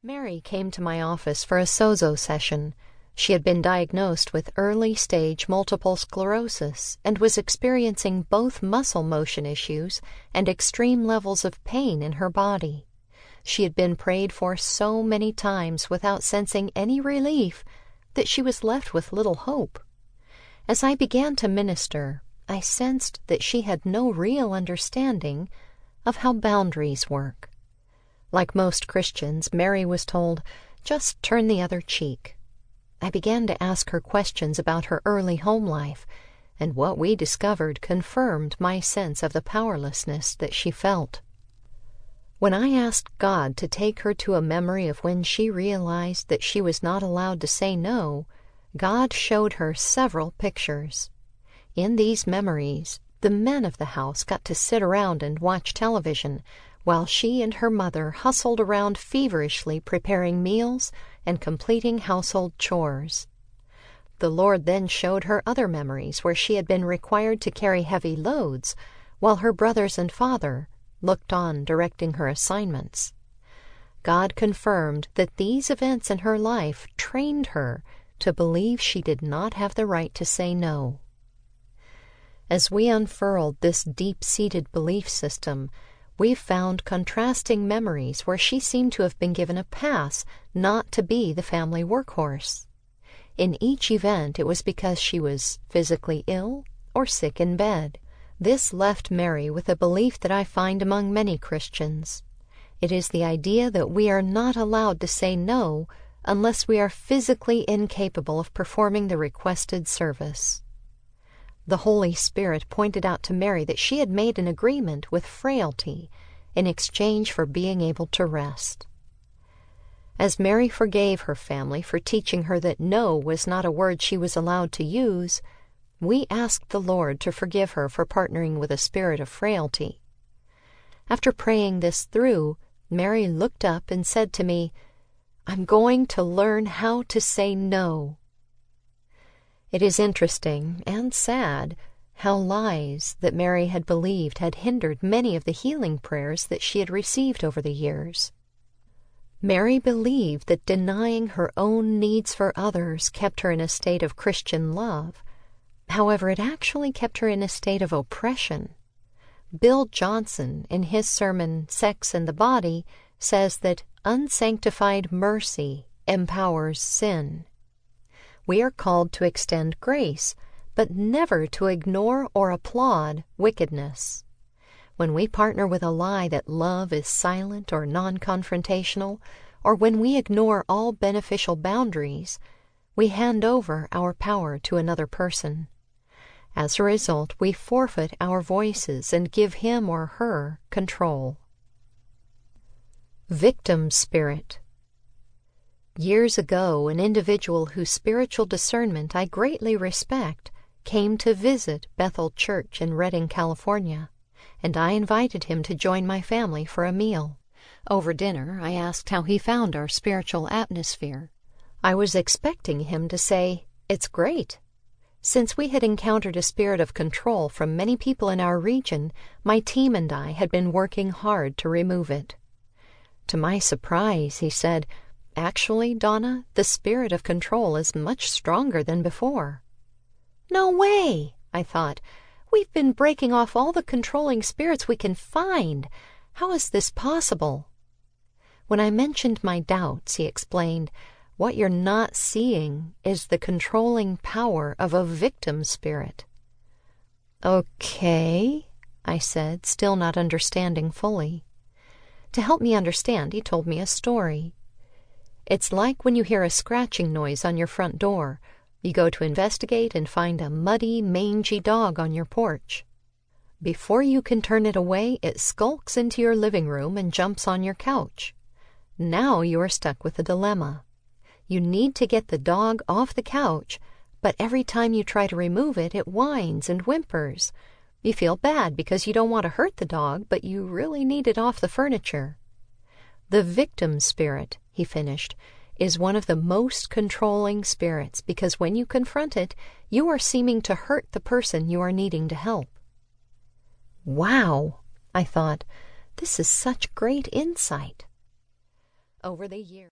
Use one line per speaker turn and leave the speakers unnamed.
Mary came to my office for a Sozo session. She had been diagnosed with early-stage multiple sclerosis and was experiencing both muscle motion issues and extreme levels of pain in her body. She had been prayed for so many times without sensing any relief that she was left with little hope. As I began to minister, I sensed that she had no real understanding of how boundaries work. Like most Christians, Mary was told, "Just turn the other cheek." I began to ask her questions about her early home life, and what we discovered confirmed my sense of the powerlessness that she felt. When I asked God to take her to a memory of when she realized that she was not allowed to say no, God showed her several pictures. In these memories, the men of the house got to sit around and watch television, while she and her mother hustled around feverishly preparing meals and completing household chores. The Lord then showed her other memories where she had been required to carry heavy loads, while her brothers and father looked on directing her assignments. God confirmed that these events in her life trained her to believe she did not have the right to say no. As we unfurled this deep-seated belief system, we found contrasting memories where she seemed to have been given a pass not to be the family workhorse. In each event, it was because she was physically ill or sick in bed. This left Mary with a belief that I find among many Christians. It is the idea that we are not allowed to say no unless we are physically incapable of performing the requested service. The Holy Spirit pointed out to Mary that she had made an agreement with frailty in exchange for being able to rest. As Mary forgave her family for teaching her that no was not a word she was allowed to use, we asked the Lord to forgive her for partnering with a spirit of frailty. After praying this through, Mary looked up and said to me, "I'm going to learn how to say no." It is interesting and sad how lies that Mary had believed had hindered many of the healing prayers that she had received over the years. Mary believed that denying her own needs for others kept her in a state of Christian love. However, it actually kept her in a state of oppression. Bill Johnson, in his sermon, Sex and the Body, says that unsanctified mercy empowers sin. We are called to extend grace, but never to ignore or applaud wickedness. When we partner with a lie that love is silent or non-confrontational, or when we ignore all beneficial boundaries, we hand over our power to another person. As a result, we forfeit our voices and give him or her control. Victim spirit. Years ago, an individual whose spiritual discernment I greatly respect came to visit Bethel Church in Redding, California, and I invited him to join my family for a meal. Over dinner, I asked how he found our spiritual atmosphere. I was expecting him to say, "It's great." Since we had encountered a spirit of control from many people in our region, my team and I had been working hard to remove it. To my surprise, he said, "Actually, Dawna, the spirit of control is much stronger than before." "No way," I thought. "We've been breaking off all the controlling spirits we can find. How is this possible?" When I mentioned my doubts, he explained, "What you're not seeing is the controlling power of a victim spirit." "Okay," I said, still not understanding fully. To help me understand, he told me a story. It's like when you hear a scratching noise on your front door. You go to investigate and find a muddy, mangy dog on your porch. Before you can turn it away, it skulks into your living room and jumps on your couch. Now you are stuck with a dilemma. You need to get the dog off the couch, but every time you try to remove it, it whines and whimpers. You feel bad because you don't want to hurt the dog, but you really need it off the furniture. The victim spirit, he finished, is one of the most controlling spirits because when you confront it, you are seeming to hurt the person you are needing to help. Wow, I thought, this is such great insight. Over the years,